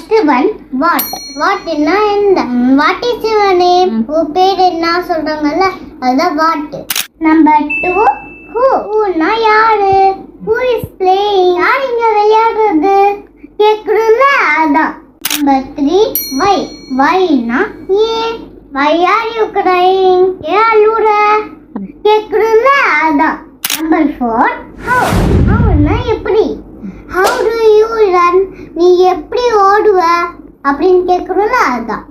Next one, what? What என்ன என்ன? What is your name? உன் பேர் என்ன சொல்றாங்கல்ல அதுதான் what. Number 2, who? whoனா யாரு? Who is playing? யார் இங்க விளையாடுறது? கேக்குறல அதான். Number 3, why? Whyனா ஏன்? Why are you crying? ஏன் அழுற? கேக்குறல அதான். Number 4, how? howனா எப்படி? How do you run? நீ எப்படி ஓடுவ அப்படின்னு கேக்குறல அதான்.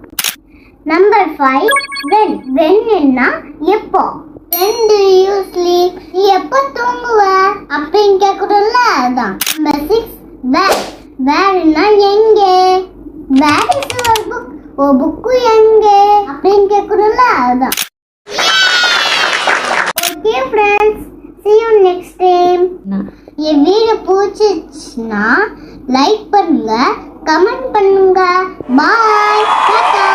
Number 5, when? when என்ன எப்போ? when do you sleep? நீ எப்போ தூங்குவ அப்படின்னு கேக்குறல அதான். Number 6, where? whereனா எங்கே? where is your book? ஓ புக்கு எங்கே அப்படின்னு கேக்குறல அதான். Okay friends, see you next time. என் வீடியோ பிடிச்சிச்சுன்னா லைக் பண்ணுங்க, கமெண்ட் பண்ணுங்க. பாய், டாடா.